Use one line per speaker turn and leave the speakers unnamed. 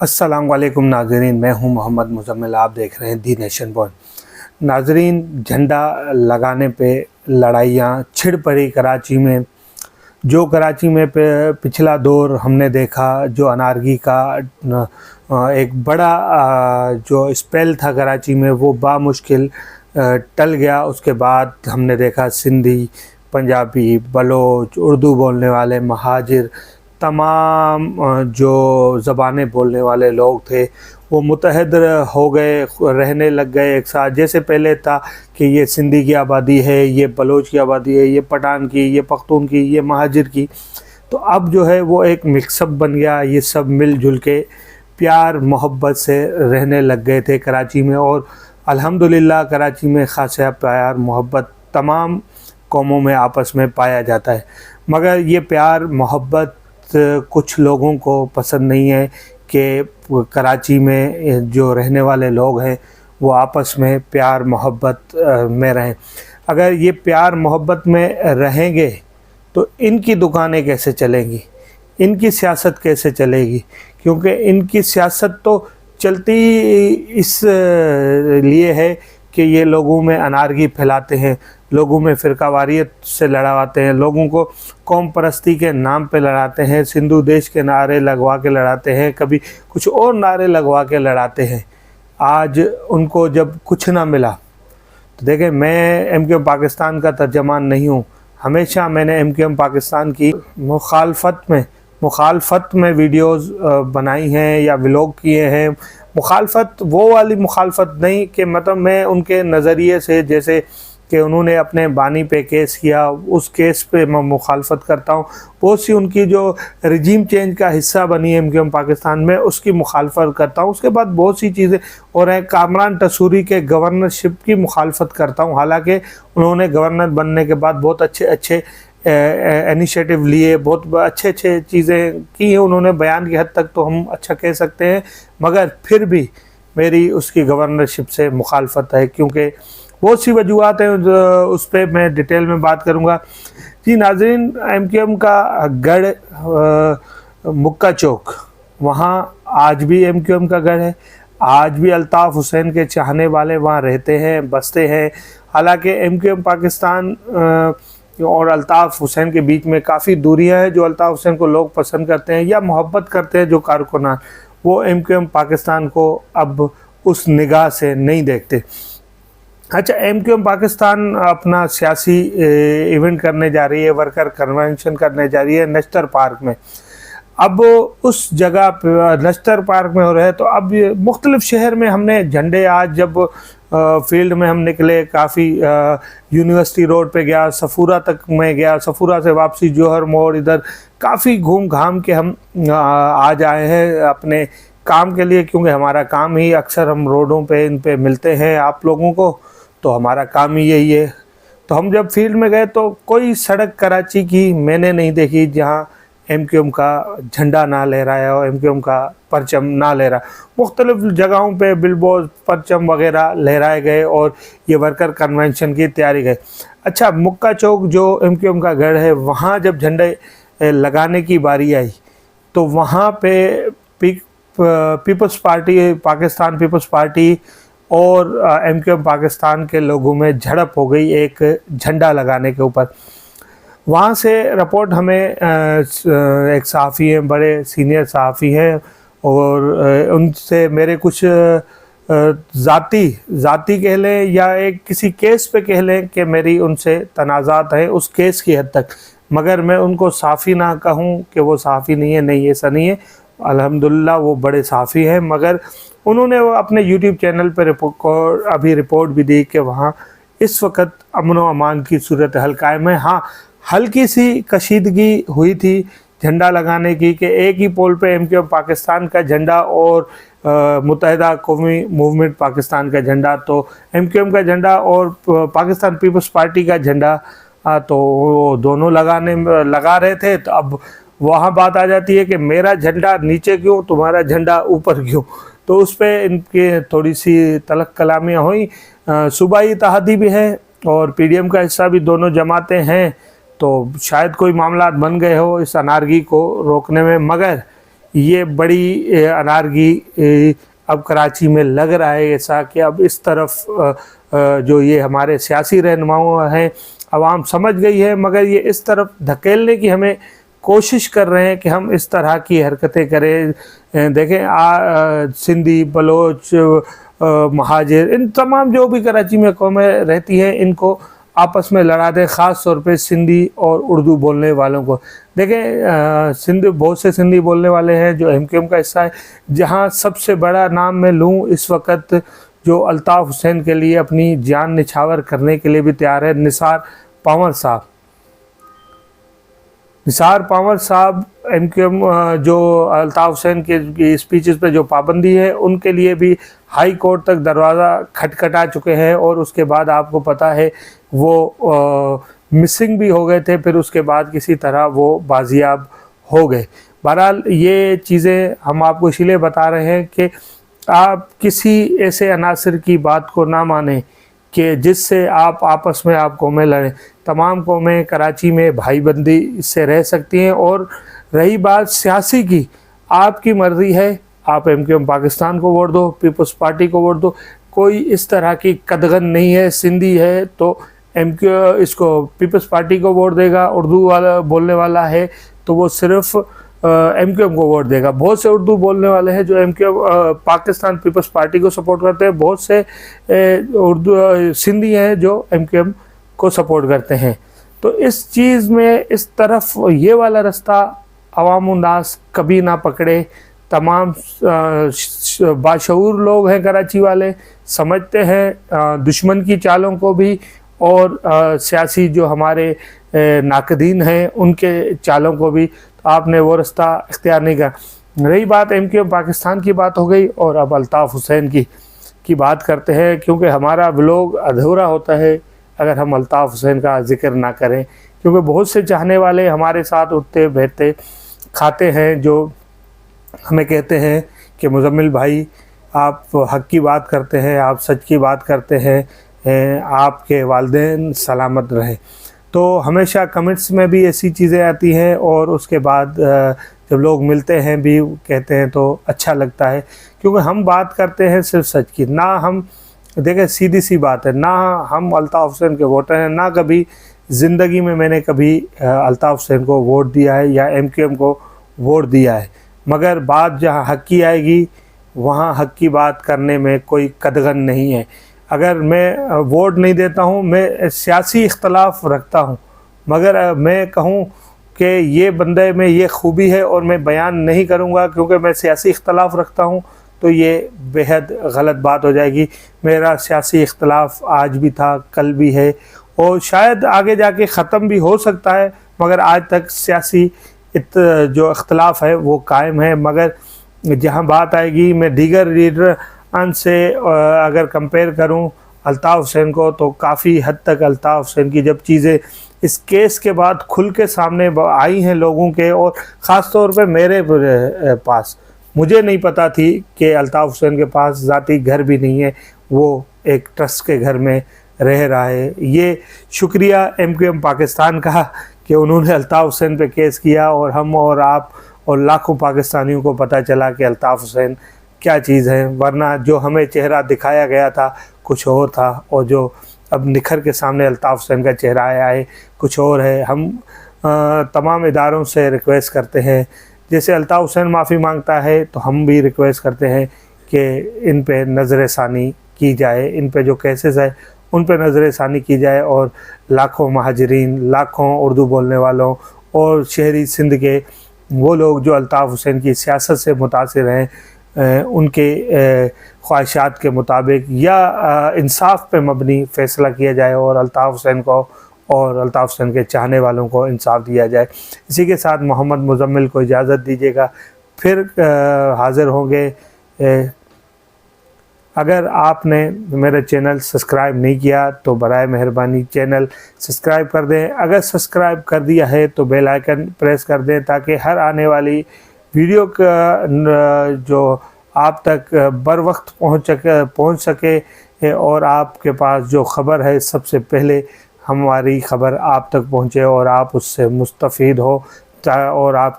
अस्सलाम वालेकुम नाजरीन, मैं हूं मोहम्मद मुजम्मिल। आप देख रहे हैं दी नेशन बॉय। नाजरीन, झंडा लगाने पे लड़ाइयाँ छिड़ पड़ी कराची में। जो कराची में पिछला दौर हमने देखा, जो अनारगी का एक बड़ा जो स्पेल था कराची में, वो बामुश्किल टल गया। उसके बाद हमने देखा सिंधी, पंजाबी, बलोच, उर्दू बोलने वाले, महाजिर, तमाम जो ज़बानें बोलने वाले लोग थे वो मुतहद हो गए, रहने लग गए एक साथ। जैसे पहले था कि ये सिंधी की आबादी है, ये बलोच की आबादी है, ये पठान की, ये पख्तून की, ये महाजिर की, तो अब जो है वो एक मिक्सअप बन गया। ये सब मिलजुल के प्यार मोहब्बत से रहने लग गए थे कराची में। और अल्हम्दुलिल्लाह कराची में ख़ासा प्यार मोहब्बत तमाम कौमों में आपस में पाया जाता है। मगर ये प्यार मोहब्बत कुछ लोगों को पसंद नहीं है कि कराची में जो रहने वाले लोग हैं वो आपस में प्यार मोहब्बत में रहें। अगर ये प्यार मोहब्बत में रहेंगे तो इनकी दुकानें कैसे चलेंगी, इनकी सियासत कैसे चलेगी? क्योंकि इनकी सियासत तो चलती इस लिए है कि ये लोगों में अनारगी फैलाते हैं, लोगों में फ़िरकावारियत से लड़ाते हैं, लोगों को कौम परस्ती के नाम पे लड़ाते हैं, सिंधु देश के नारे लगवा के लड़ाते हैं, कभी कुछ और नारे लगवा के लड़ाते हैं। आज उनको जब कुछ ना मिला तो देखें, मैं एमक्यूएम पाकिस्तान का तर्जमान नहीं हूँ। हमेशा मैंने एमक्यूएम पाकिस्तान की मुखालफत में वीडियोस बनाई हैं या व्लॉग किए हैं। मुखालफत वो वाली मुखालफत नहीं कि मतलब मैं उनके नज़रिए से, जैसे कि उन्होंने अपने बानी पे केस किया, उस केस पे मैं मुखालफत करता हूँ। बहुत सी उनकी जो रिजीम चेंज का हिस्सा बनी है एमक्यूएम पाकिस्तान में, उसकी मुखालफत करता हूँ। उसके बाद बहुत सी चीज़ें और हैं, कामरान तसूरी के गवर्नरशिप की मुखालफत करता हूँ। हालांकि उन्होंने गवर्नर बनने के बाद बहुत अच्छे इनिशिएटिव लिए, बहुत अच्छे चीज़ें की हैं उन्होंने। बयान की हद तक तो हम अच्छा कह सकते हैं, मगर फिर भी मेरी उसकी गवर्नरशिप से मुखालफत है, क्योंकि बहुत सी वजूहत हैं। उस पर मैं डिटेल में बात करूँगा। जी नाज़रीन, एमक्यूएम का गढ़ मुक्का चौक, वहाँ आज भी एमक्यूएम का गढ़ है। आज भी अल्ताफ़ हुसैन के चाहने वाले वहाँ रहते हैं, बसते हैं। हालांकि एमक्यूएम पाकिस्तान और अल्ताफ़ हुसैन के बीच में काफ़ी दूरियां हैं। जो अल्ताफ़ हुसैन को लोग पसंद करते हैं या मोहब्बत करते हैं, जो कारकुनान, वो एमक्यूएम पाकिस्तान को अब उस निगाह से नहीं देखते। अच्छा, एमक्यूएम पाकिस्तान अपना सियासी इवेंट करने जा रही है, वर्कर कन्वेंशन करने जा रही है नश्तर पार्क में। अब उस जगह पे नश्तर पार्क में हो रहा है, तो अब मुख्तलिफ़ शहर में हमने झंडे, आज जब फील्ड में हम निकले, काफ़ी यूनिवर्सिटी रोड पे गया, सफूरा तक मैं गया, सफूरा से वापसी जौहर मोड़, इधर काफ़ी घूम घाम के हम आज आए हैं अपने काम के लिए। क्योंकि हमारा काम ही अक्सर हम रोडों पे इन पे मिलते हैं आप लोगों को, तो हमारा काम ही यही है। तो हम जब फील्ड में गए तो कोई सड़क कराची की मैंने नहीं देखी जहाँ एमक्यूएम का झंडा ना लहराया हो, एमक्यूएम का परचम ना लहरा। मुख्तलिफ जगहों पे बिलबोर्ड, परचम वगैरह लहराए गए और ये वर्कर कन्वेंशन की तैयारी गए। अच्छा, मुक्का चौक जो एमक्यूएम का गढ़ है, वहाँ जब झंडे लगाने की बारी आई तो वहाँ पे peoples party, Pakistan peoples party और एमक्यूएम पाकिस्तान के लोगों में झड़प हो गई एक झंडा लगाने के ऊपर। वहाँ से रिपोर्ट हमें एक सहाफ़ी हैं, बड़े सीनियर सहाफ़ी हैं, और उनसे मेरे कुछ ज़ाती कह लें या एक किसी केस पे कह लें कि मेरी उनसे तनाज़ात हैं उस केस की हद तक। मगर मैं उनको सहाफ़ी ना कहूँ कि वो सहाफ़ी नहीं है, नहीं, ऐसा नहीं है। अल्हम्दुलिल्लाह वो बड़े सहाफ़ी हैं। मगर उन्होंने वो अपने यूट्यूब चैनल पर अभी रिपोर्ट भी दी कि वहाँ इस वक्त अमन व अमान की सूरत हल कायम है। हाँ, हल्की सी कशीदगी हुई थी झंडा लगाने की कि एक ही पोल पे एमक्यूएम पाकिस्तान का झंडा और मुत्तहिदा कौमी मूवमेंट पाकिस्तान का झंडा, तो एमक्यूएम का झंडा और पाकिस्तान पीपल्स पार्टी का झंडा, तो वो दोनों लगा रहे थे। तो अब वहाँ बात आ जाती है कि मेरा झंडा नीचे क्यों, तुम्हारा झंडा ऊपर क्यों। तो उस पर इनके थोड़ी सी तलक कलामियाँ हुई। सूबाई इत्तेहादी भी है और पीडीएम का हिस्सा भी, दोनों जमातें हैं, तो शायद कोई मामला बन गए हो इस अनारगी को रोकने में। मगर ये बड़ी अनारगी अब कराची में लग रहा है ऐसा कि अब इस तरफ जो ये हमारे सियासी रहनुमाओं हैं, आवाम समझ गई है, मगर ये इस तरफ धकेलने की हमें कोशिश कर रहे हैं कि हम इस तरह की हरकतें करें। देखें सिंधी, बलोच, महाजिर, इन तमाम जो भी कराची में कौमें रहती हैं, इनको आपस में लड़ा दें, ख़ास तौर पे सिंधी और उर्दू बोलने वालों को। देखें सिंधी, बहुत से सिंधी बोलने वाले हैं जो एमक्यूएम का हिस्सा है। जहां सबसे बड़ा नाम मैं लूँ इस वक्त, जो अल्ताफ़ हुसैन के लिए अपनी जान निछावर करने के लिए भी तैयार है, निसार पंवर साहब। निसार पंवर साहब एमक्यूएम जो अल्ताफ़ हुसैन के स्पीचेस पे जो पाबंदी है, उनके लिए भी हाई कोर्ट तक दरवाज़ा खटखटा चुके हैं। और उसके बाद आपको पता है वो मिसिंग भी हो गए थे, फिर उसके बाद किसी तरह वो बाजियाब हो गए। बहरहाल ये चीज़ें हम आपको इसीलिए बता रहे हैं कि आप किसी ऐसे अनासर की बात को ना मानें कि जिससे आप आपस में आप कौमें लड़ें। तमाम कौमें कराची में भाईबंदी से रह सकती हैं। और रही बात सियासी की, आपकी मर्ज़ी है, आप एमक्यूएम पाकिस्तान को वोट दो, पीपल्स पार्टी को वोट दो, कोई इस तरह की कदगन नहीं है। सिंधी है तो इसको पीपल्स पार्टी को वोट देगा, उर्दू वाला बोलने वाला है तो वो सिर्फ एमक्यूएम को वोट देगा। बहुत से उर्दू बोलने वाले हैं जो एमक्यूएम पाकिस्तान पीपल्स पार्टी को सपोर्ट करते हैं, बहुत से उर्दू सिंधी हैं जो एमक्यूएम को सपोर्ट करते हैं। तो इस चीज़ में इस तरफ ये वाला रास्ता अवाम उन्नास कभी ना पकड़े। तमाम बाशऊर लोग हैं कराची वाले, समझते हैं दुश्मन की चालों को भी, और सियासी जो हमारे नाकदीन हैं उनके चालों को भी। तो आपने वो रास्ता इख्तियार नहीं किया। रही बात एमक्यूएम पाकिस्तान की बात हो गई, और अब अल्ताफ़ हुसैन की बात करते हैं, क्योंकि हमारा व्लॉग अधूरा होता है अगर हम अल्ताफ़ हुसैन का जिक्र ना करें। क्योंकि बहुत से चाहने वाले हमारे साथ उठते बैठते खाते हैं, जो हमें कहते हैं कि मुज़म्मिल भाई आप हक़ की बात करते हैं, आप सच की बात करते हैं, आपके वालिदैन सलामत रहें। तो हमेशा कमेंट्स में भी ऐसी चीज़ें आती हैं, और उसके बाद जब लोग मिलते हैं भी कहते हैं तो अच्छा लगता है, क्योंकि हम बात करते हैं सिर्फ सच की। ना हम देखें, सीधी सी बात है, ना हम अल्ताफ़ हुसैन के वोटर हैं, ना कभी ज़िंदगी में मैंने कभी अल्ताफ़ हुसैन को वोट दिया है या एमक्यूएम को वोट दिया है। मगर बात जहाँ हक़ की आएगी वहाँ हक़ की बात करने में कोई कदगन नहीं है। अगर मैं वोट नहीं देता हूँ, मैं सियासी इख्तलाफ रखता हूँ, मगर मैं कहूँ कि ये बंदे में ये खूबी है और मैं बयान नहीं करूँगा क्योंकि मैं सियासी इख्तलाफ रखता हूँ, तो ये बेहद गलत बात हो जाएगी। मेरा सियासी इख्तलाफ आज भी था, कल भी है, और शायद आगे जाके ख़त्म भी हो सकता है, मगर आज तक सियासी जो इख्तलाफ है वो कायम है। मगर जहाँ बात आएगी, मैं दीगर लीडर से अगर कंपेयर करूं अल्ताफ़ हुसैन को, तो काफ़ी हद तक अल्ताफ़ हुसैन की जब चीज़ें इस केस के बाद खुल के सामने आई हैं लोगों के, और ख़ास तौर पे मेरे पास, मुझे नहीं पता थी कि अल्ताफ़ हुसैन के पास ज़ाती घर भी नहीं है, वो एक ट्रस्ट के घर में रह रहा है। ये शुक्रिया एमक्यूएम पाकिस्तान का कि उन्होंने अल्ताफ़ हुसैन पे केस किया, और हम और आप और लाखों पाकिस्तानियों को पता चला कि अल्ताफ़ हुसैन क्या चीज़ है। वरना जो हमें चेहरा दिखाया गया था कुछ और था, और जो अब निखर के सामने अल्ताफ़ हुसैन का चेहरा आया है कुछ और है। हम तमाम इदारों से रिक्वेस्ट करते हैं, जैसे अल्ताफ़ हुसैन माफ़ी मांगता है तो हम भी रिक्वेस्ट करते हैं कि इन पे नज़र षानी की जाए, इन पे जो केसेस है उन पे नज़र षानी की जाए, और लाखों महाजरीन, लाखों उर्दू बोलने वालों और शहरी सिंध के वो लोग जो अल्ताफ़ हुसैन की सियासत से मुतासिर हैं, उनके ख्वाहिशात के मुताबिक या इंसाफ पे मबनी फ़ैसला किया जाए, और अल्ताफ़ हुसैन को और अल्ताफ़ हुसैन के चाहने वालों को इंसाफ दिया जाए। इसी के साथ मोहम्मद मुज़म्मिल को इजाज़त दीजिएगा, फिर हाज़िर होंगे। अगर आपने मेरा चैनल सब्सक्राइब नहीं किया तो बराए मेहरबानी चैनल सब्सक्राइब कर दें। अगर सब्सक्राइब कर दिया है तो बेल आइकन प्रेस कर दें, ताकि हर आने वाली वीडियो का जो आप तक बर वक्त पहुँच सके, और आपके पास जो ख़बर है सबसे पहले हमारी ख़बर आप तक पहुँचे और आप उससे मुस्तफ़ीद हो, और आपकी